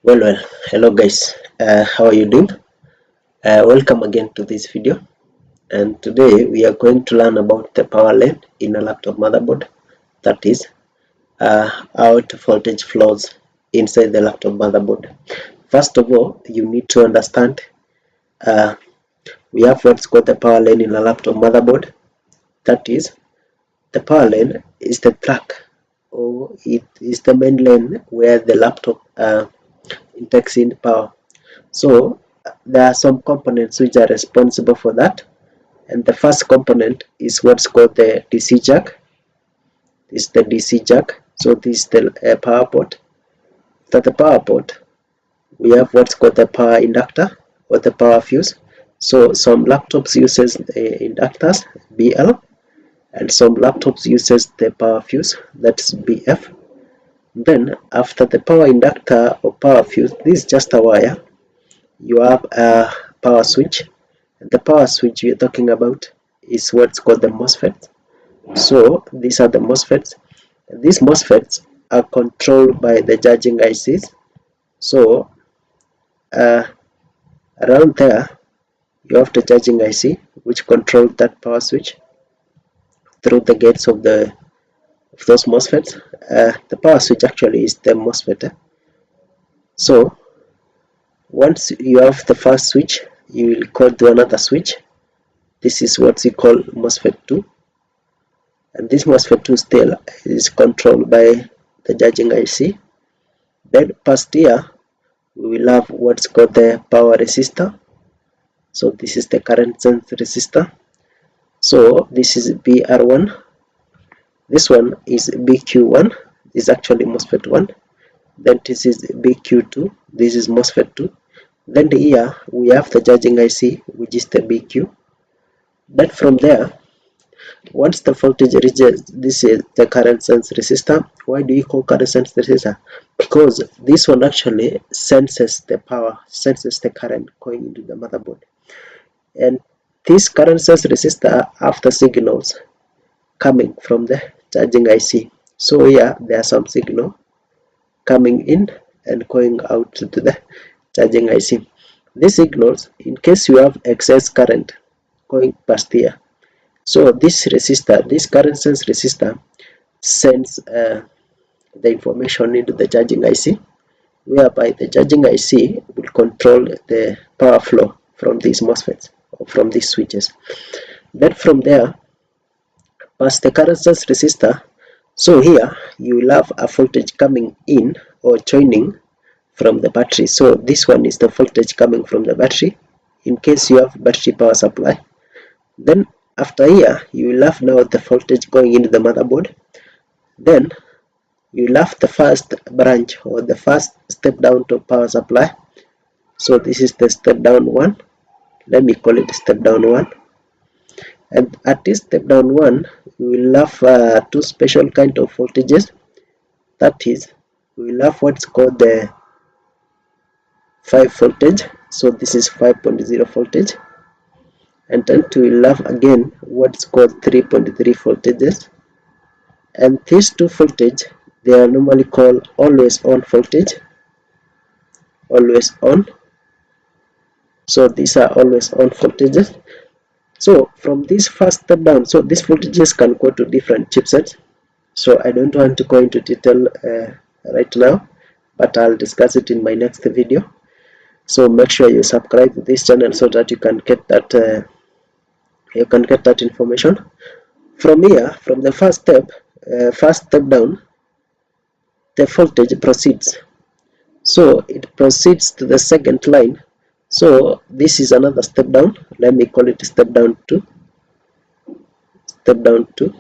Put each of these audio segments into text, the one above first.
Well, hello guys. How are you doing? Welcome again to this video. And today we are going to learn about the power line in a laptop motherboard. That is, out voltage flows inside the laptop motherboard. First of all, you need to understand uh, we have what's called the power line in a laptop motherboard. That is, the power line is the track, or it is the main line where the laptop takes in power. So there are some components which are responsible for that, and the first component is what's called the DC jack. This is the DC jack. So this is the power port. After the power port, we have what's called the power inductor or the power fuse. So some laptops uses inductors BL, and some laptops uses the power fuse, that's BF. Then after the power inductor or power fuse, this is just a wire. You have a power switch. The power switch we are talking about is what's called the MOSFET. So these are the MOSFETs. These MOSFETs are controlled by the charging ICs. So around there you have the charging IC which controls that power switch through the gates of those MOSFETs. The power switch actually is the MOSFET. So once you have the first switch, you will call to another switch. This is what we call MOSFET 2, and this MOSFET 2 still is controlled by the charging IC. Then past here we will have what's called the power resistor. So this is the current sense resistor. So this is BR1, this one is BQ1, this is actually MOSFET 1. Then this is BQ2, this is MOSFET 2. Then here we have the charging IC which is the BQ. Then from there, once the voltage reaches, this is the current sense resistor. Why do you call current sense resistor? Because this one actually senses the power, senses the current going into the motherboard. And this current sense resistor have the signals coming from the charging IC. So here there are some signal coming in and going out to the charging IC. These signals, in case you have excess current going past here, so this resistor, this current sense resistor, sends the information into the charging IC, whereby the charging IC will control the power flow from these MOSFETs or from these switches. Then from there, past the current sense resistor, so here you will have a voltage coming in or joining from the battery. So this one is the voltage coming from the battery in case you have battery power supply. Then after here you will have now the voltage going into the motherboard. Then you will have the first branch or the first step down to power supply. So this is the step down one. Let me call it step down one. And at this step down one, we will have two special kind of voltages. That is, we will have what's called the 5 voltage. So this is 5.0 voltage. And then we will have again what's called 3.3 voltages. And these two voltage, they are normally called always on voltage. Always on. So these are always on voltages. So from this first step down, so these voltages can go to different chipsets. So I don't want to go into detail right now, but I'll discuss it in my next video. So make sure you subscribe to this channel so that you can get that information. From here, from the first step down, the voltage proceeds. So it proceeds to the second line. So this is another step down. Let me call it step down 2. Step down 2.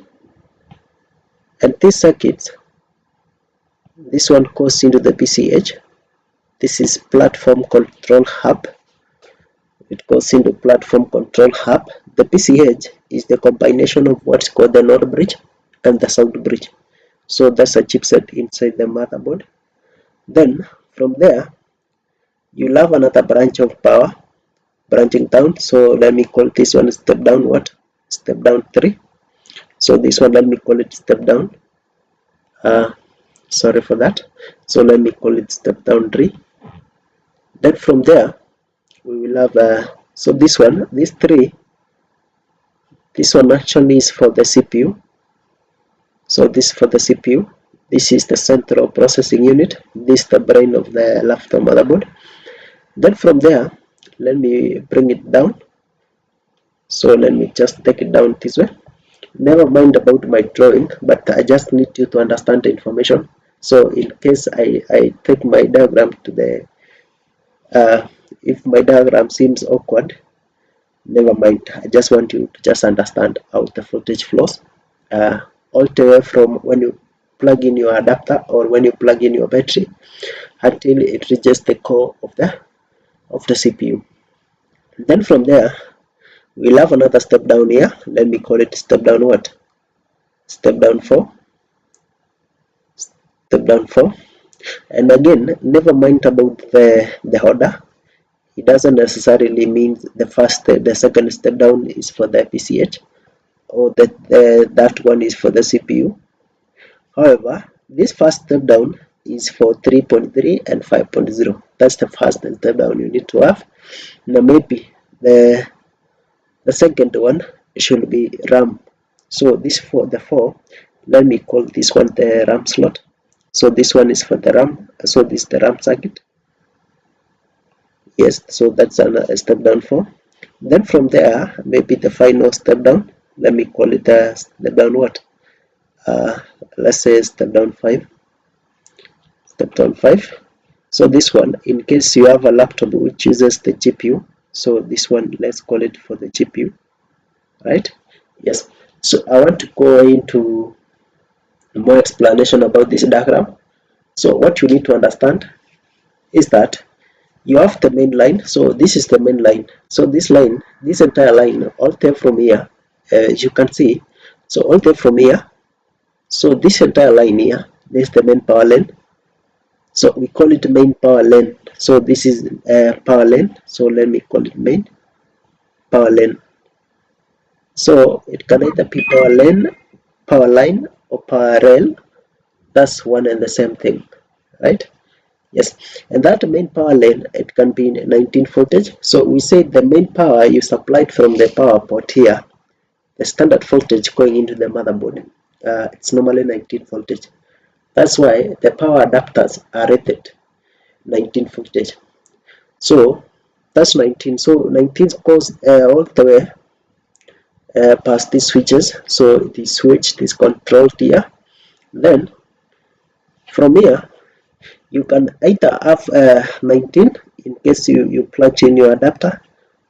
And this circuit, this one goes into the PCH. This is platform control hub. It goes into platform control hub. The PCH is the combination of what's called the NOR bridge and the south bridge. So that's a chipset inside the motherboard. Then from there, you'll have another branch of power branching down. So let me call this one step down what? Step down 3. So this one, let me call it step down. Sorry for that. So let me call it step down 3. Then from there we will have so this one, these three, this one actually is for the CPU. So this for the CPU. This is the central processing unit. This is the brain of the laptop motherboard. Then from there, let me bring it down. So let me just take it down this way. Never mind about my drawing, but I just need you to understand the information. So in case I take my diagram to the if my diagram seems awkward, never mind. I just want you to just understand how the voltage flows all the way from when you plug in your adapter or when you plug in your battery until it reaches the core of the CPU. Then from there we'll have another step down here. Let me call it step down what? Step down 4. Step down 4. And again, never mind about the order. It doesn't necessarily mean the second step down is for the PCH or that one is for the CPU. However, this first step down is for 3.3 and 5.0. That's the first step down you need to have. Now maybe the second one should be RAM. So this for the 4, let me call this one the RAM slot. So this one is for the RAM. So this is the RAM circuit. Yes, so that's a step down 4. Then from there, maybe the final step down. Let me call it a step down what? Let's say step down 5. Step down 5. So this one, in case you have a laptop which uses the GPU, so this one, let's call it for the GPU, right? Yes. So I want to go into more explanation about this diagram. So what you need to understand is that you have the main line. So this is the main line. So this line, this entire line, all the way from here, you can see. So all the way from here. So this entire line here, this is the main power lane. So we call it main power lane. So this is power lane. So let me call it main power lane. So it can either be power line, or power rail. That's one and the same thing, right? Yes, and that main power lane, it can be in 19 voltage. So we say the main power you supplied from the power port here, the standard voltage going into the motherboard, it's normally 19 voltage. That's why the power adapters are rated 19 voltage. So that's 19. So 19 goes all the way past these switches. So this switch is controlled here. Then from here you can either have 19 in case you plug in your adapter,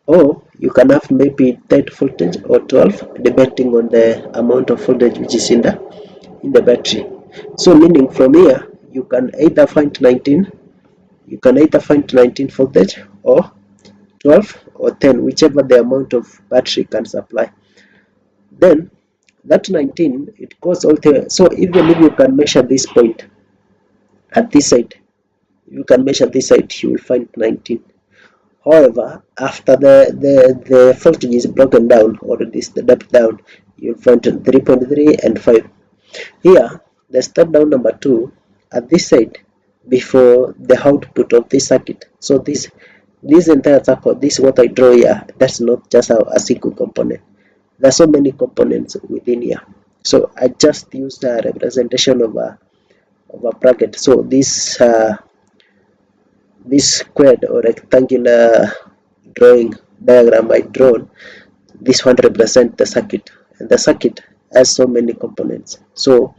or you can have maybe 10 voltage or 12 depending on the amount of voltage which is in the battery. So meaning from here you can either find 19 voltage or 12 or 10, whichever the amount of battery can supply. Then that 19, it goes all the way. So even if you can measure this point at this side, you can measure this side, you will find 19. However, after the voltage is broken down, or this the step down, you'll find 3.3 and 5. Here, the step down number 2 at this side before the output of this circuit. So this entire circle, this what I draw here, that's not just a single component. There's so many components within here. So I just used a representation of a bracket. So this squared or rectangular drawing diagram I drawn, this one represents the circuit, and the circuit has so many components. So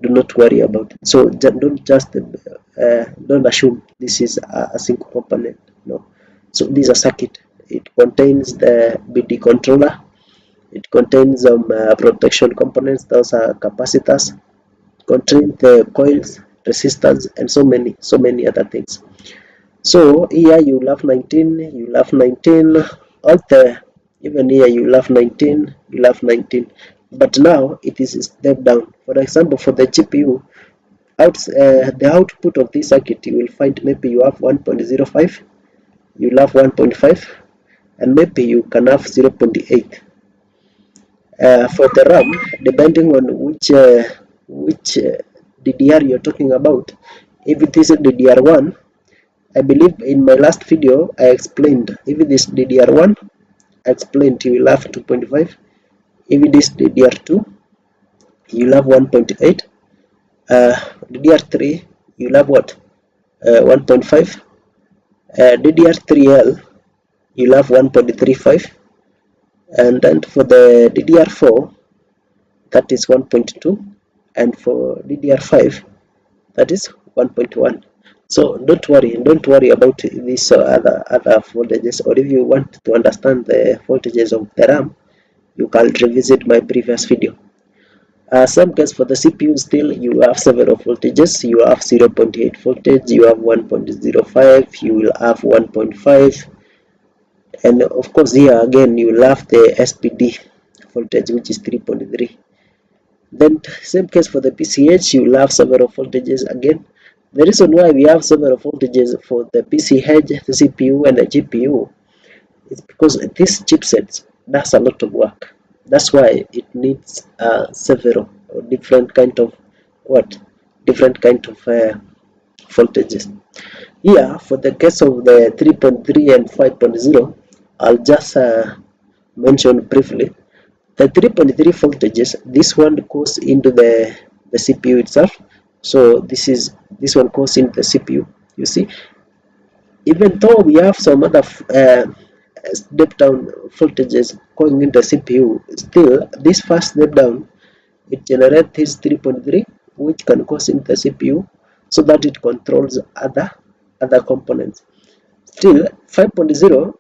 do not worry about it. So don't just don't assume this is a single component. No. So this is a circuit. It contains the BD controller. It contains some protection components. Those are capacitors. Contain the coils, resistors, and so many other things. So here you have 19, you have 19, all the, even here you have 19, you have 19. But now it is a step down. For example, for the GPU, the output of this circuit, you will find maybe you have 1.05, you will have 1.5, and maybe you can have 0.8. For the RAM, depending on which DDR you're talking about, if it is a DDR1, I believe in my last video I explained if it is DDR1, I explained you will have 2.5. If it is DDR2, you will have 1.8. DDR3, you will have what? 1.5. DDR3L, you will have 1.35. And then for the DDR4, that is 1.2. And for DDR5, that is 1.1. So don't worry about these other voltages. Or if you want to understand the voltages of the RAM, you can revisit my previous video. Some case for the CPU, still you have several voltages. You have 0.8 voltage, you have 1.05, you will have 1.5, and of course here again you will have the SPD voltage, which is 3.3. Then same case for the PCH, you will have several voltages again. The reason why we have several voltages for the PCH, the CPU, and the GPU is because these chipsets does a lot of work. That's why it needs several or different kind of voltages. Here for the case of the 3.3 and 5.0, I'll just mention briefly. The 3.3 voltages, this one goes into the CPU itself. So this one goes into the CPU. You see, even though we have some other step down voltages going into the CPU, still this first step down, it generates this 3.3, which can go into the CPU so that it controls other components. Still 5.0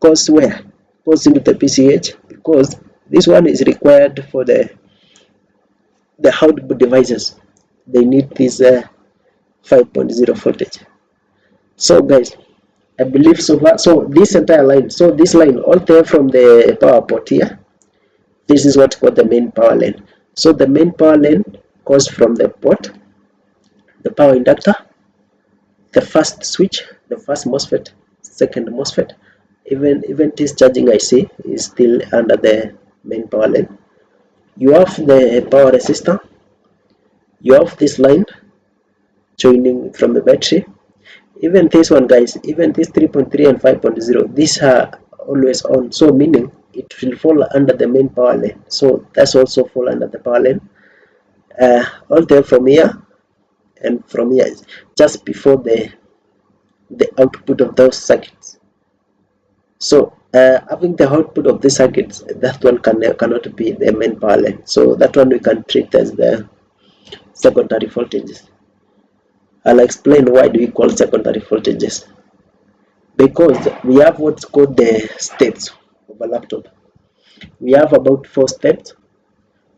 goes where? Goes into the PCH, because this one is required for the output devices. They need this 5.0 voltage. So guys, I believe so far. So this entire line, so this line all the way from the power port here, this is what's called the main power line. So the main power line goes from the port, the power inductor, the first switch, the first MOSFET, second MOSFET, even this charging IC is still under the main power line. You have the power resistor, you have this line joining from the battery. Even this one, guys, even this 3.3 and 5.0, these are always on, so meaning it will fall under the main power line. So that's also fall under the power line. All the way from here and from here, just before the output of those circuits. So having the output of the circuits, that one cannot be the main power line. So that one we can treat as the secondary voltages. I'll explain why do we call secondary voltages. Because we have what's called the states of a laptop. We have about 4 states.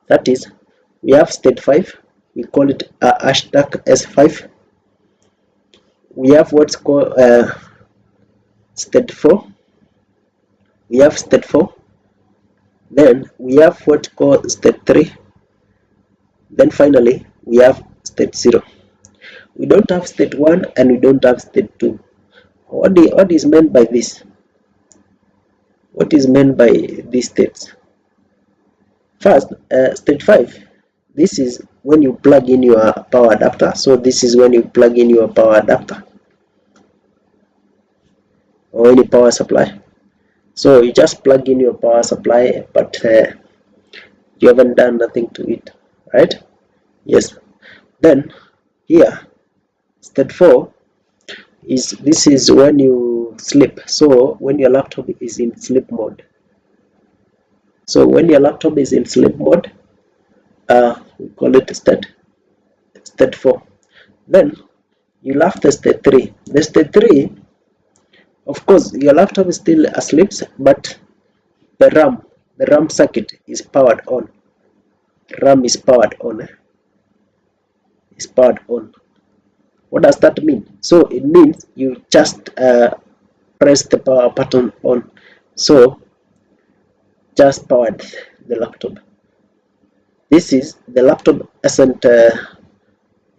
That is, we have state 5. We call it hashtag S5. We have what's called state 4. We have state 4. Then we have what's called state 3. Then finally we have state 0. We don't have state 1 and we don't have state 2. What is meant by this? What is meant by these states? First, state 5. This is when you plug in your power adapter. So this is when you plug in your power adapter or any power supply. So you just plug in your power supply, but you haven't done nothing to it, right? Yes. Then here, state 4 is, this is when you sleep. So when your laptop is in sleep mode. So when your laptop is in sleep mode, we call it state 4. Then you'll have the state 3. The state 3, of course, your laptop is still asleep, but the RAM circuit is powered on. RAM is powered on. Is powered on. What does that mean? So it means you just press the power button on. So just powered the laptop. This is the laptop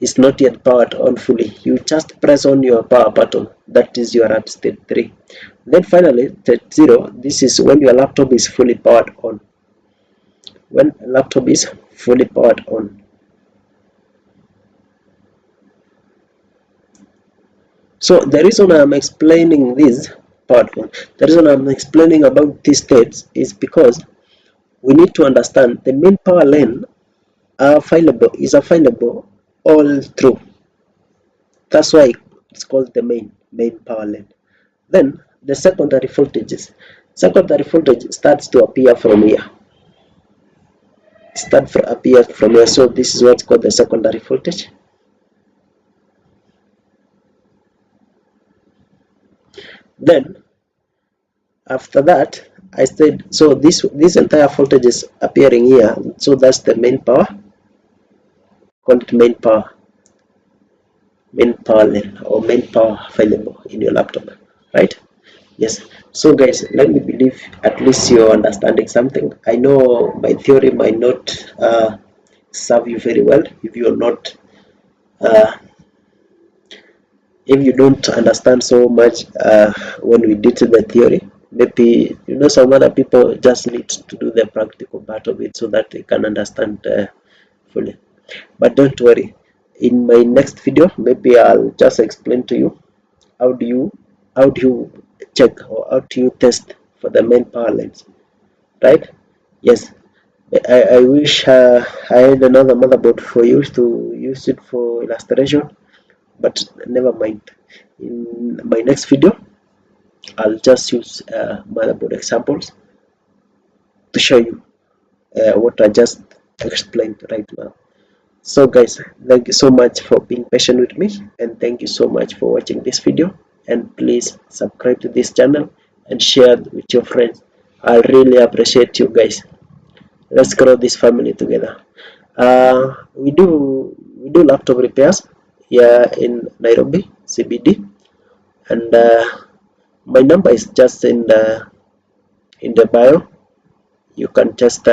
is not yet powered on fully. You just press on your power button. That is your at state 3. Then finally state 0. This is when your laptop is fully powered on. When a laptop is fully powered on. So the reason I'm explaining this part one, the reason I'm explaining about these states is because we need to understand the main power line is available all through. That's why it's called the main power line. Then the secondary voltages. Secondary voltage starts to appear from here. Appear from here. So this is what's called the secondary voltage. Then after that, I said so this entire voltage is appearing here. So that's the main power. Call it main power line or main power available in your laptop, right? Yes. So guys, let me believe at least you're understanding something. I know my theory might not serve you very well if you're not uh, if you don't understand so much when we did the theory. Maybe some other people just need to do the practical part of it so that they can understand fully. But don't worry, in my next video maybe I'll just explain to you how do you check or how do you test for the main power lines, right? Yes. I wish I had another motherboard for you to use it for illustration, but never mind. In my next video I'll just use motherboard examples to show you what I just explained right now. So guys, thank you so much for being patient with me, and thank you so much for watching this video, and please subscribe to this channel and share with your friends. I really appreciate you guys. Let's grow this family together. We do laptop repairs here in Nairobi CBD, and my number is just in the bio. You can just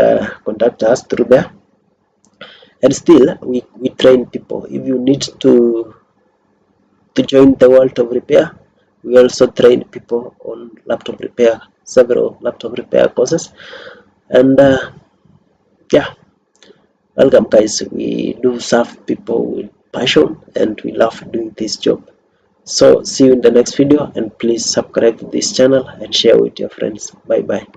contact us through there. And still we train people. If you need to join the world of repair, we also train people on laptop repair, several laptop repair courses. And yeah, welcome guys. We do serve people with passion and we love doing this job. So see you in the next video, and please subscribe to this channel and share with your friends. Bye bye.